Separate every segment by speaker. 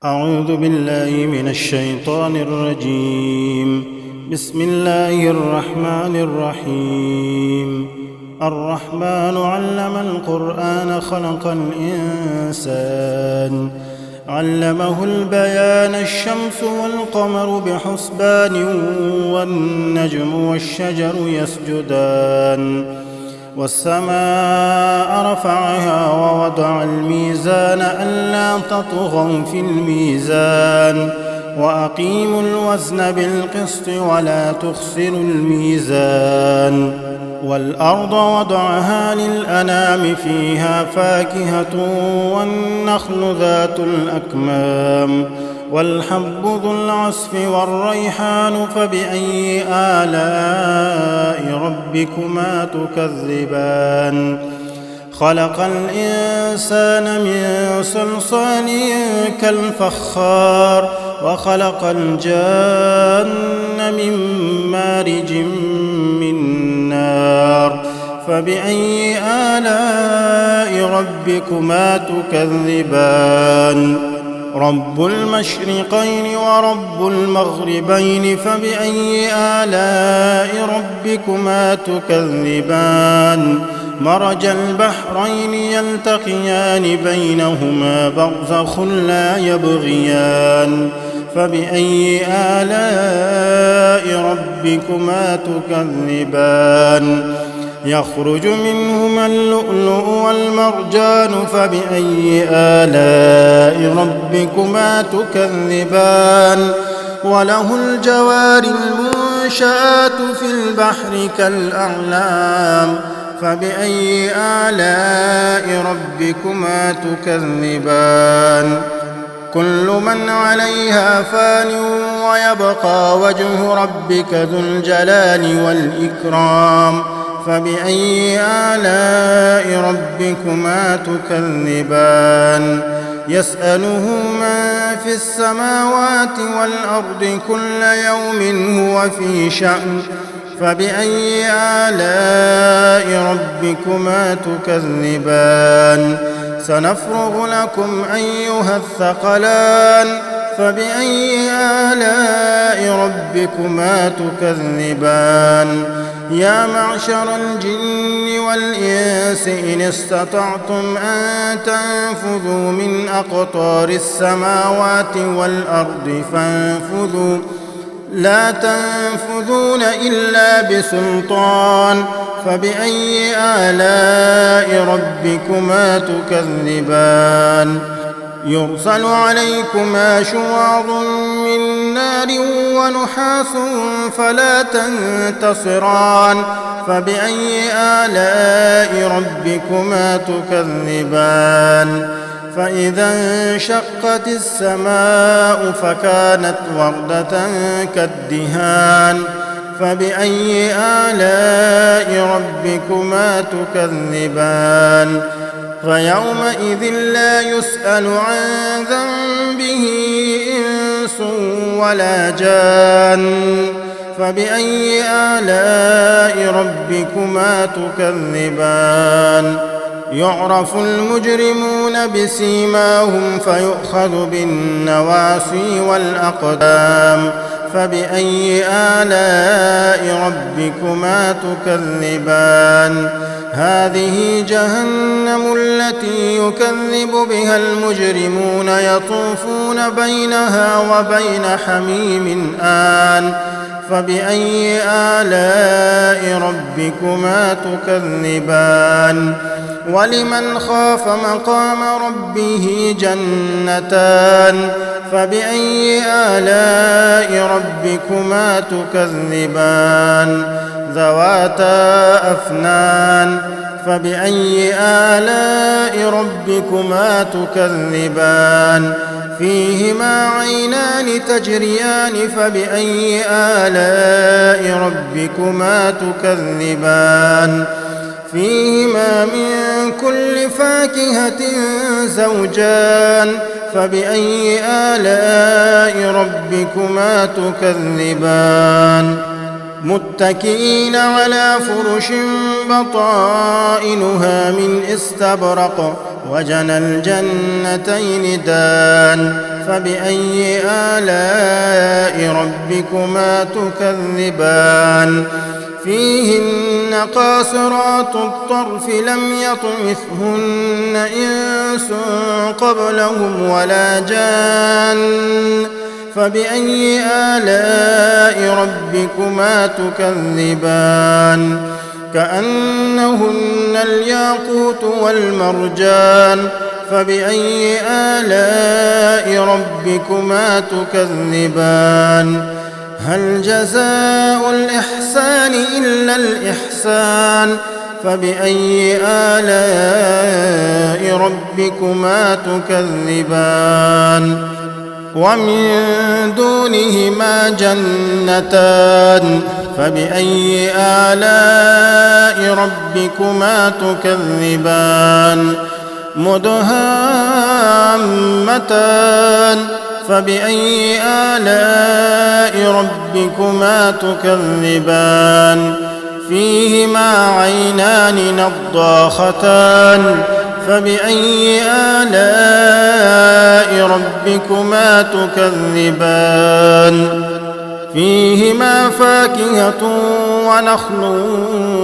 Speaker 1: أعوذ بالله من الشيطان الرجيم. بسم الله الرحمن الرحيم. الرحمن علم القرآن خلق الإنسان علمه البيان الشمس والقمر بحسبان والنجم والشجر يسجدان والسماء رفعها ووضع الميزان ألا تطغوا في الميزان وأقيموا الوزن بالقسط ولا تخسروا الميزان والأرض وضعها للأنام فيها فاكهة والنخل ذات الأكمام والحب ذو العصف والريحان فبأي آلاء ربكما تكذبان خلق الإنسان من صلصال كالفخار وخلق الجان من مارج من نار فبأي آلاء ربكما تكذبان رب المشرقين ورب المغربين فبأي آلاء ربكما تكذبان مرج البحرين يلتقيان بينهما برزخ لا يبغيان فبأي آلاء ربكما تكذبان يخرج منهما اللؤلؤ والمرجان فبأي آلاء ربكما تكذبان وله الجوار المنشآت في البحر كالأعلام فبأي آلاء ربكما تكذبان كل من عليها فان ويبقى وجه ربك ذو الجلال والإكرام فبأي آلاء ربكما تكذبان يسأله من في السماوات والأرض كل يوم هو في شأن فبأي آلاء ربكما تكذبان سنفرغ لكم أيها الثقلان فبأي آلاء ربكما تكذبان يا معشر الجن والإنس إن استطعتم أن تنفذوا من أقطار السماوات والأرض فانفذوا لا تنفذون إلا بسلطان فبأي آلاء ربكما تكذبان يرسل عليكما شواظ من نار ونحاس فلا تنتصران فبأي آلاء ربكما تكذبان فإذا انشقت السماء فكانت وردة كالدهان فبأي آلاء ربكما تكذبان فيومئذ لا يسأل عن ذنبه إنس ولا جان فبأي آلاء ربكما تكذبان يعرف المجرمون بسيماهم فيؤخذ بالنواصي والأقدام فبأي آلاء ربكما تكذبان هذه جهنم التي يكذب بها المجرمون يطوفون بينها وبين حميم آن فبأي آلاء ربكما تكذبان ولمن خاف مقام ربه جنتان فبأي آلاء ربكما تكذبان ذواتا أفنان فبأي آلاء ربكما تكذبان فيهما عينان تجريان فبأي آلاء ربكما تكذبان فيهما من كل فاكهة زوجان فبأي آلاء ربكما تكذبان متكئين على فرش بطائنها من استبرق وجنى الجنتين دان فبأي آلاء ربكما تكذبان فيهن قاصرات الطرف لم يطمثهن إنس قبلهم ولا جان فبأي آلاء ربكما تكذبان كأنهن الياقوت والمرجان فبأي آلاء ربكما تكذبان هل جزاء الإحسان إلا الإحسان فبأي آلاء ربكما تكذبان ومن دونهما جنتان فبأي آلاء ربكما تكذبان مدهامتان فبأي آلاء ربكما تكذبان فيهما عينان نضاختان فبأي آلاء ربكما تكذبان فيهما فاكهة ونخل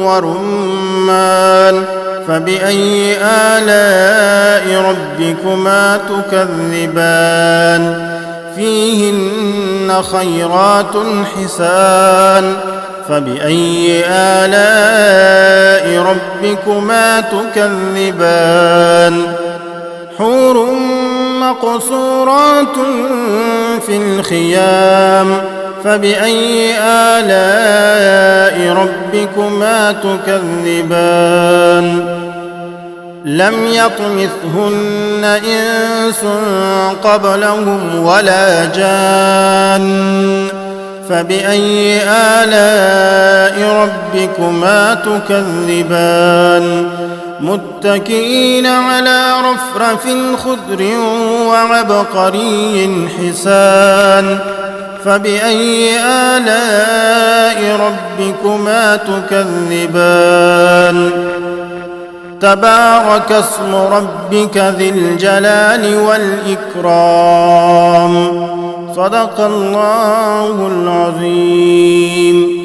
Speaker 1: ورمان فبأي آلاء ربكما تكذبان فيهن خيرات حسان فبأي آلاء ربكما تكذبان حور مقصورات في الخيام فبأي آلاء ربكما تكذبان لم يطمثهن إنس قبلهم ولا جان فبأي آلاء ربكما تكذبان متكئين على رفرف خضر وعبقري حسان فبأي آلاء ربكما تكذبان تبارك اسم ربك ذي الجلال والإكرام صدق الله العظيم.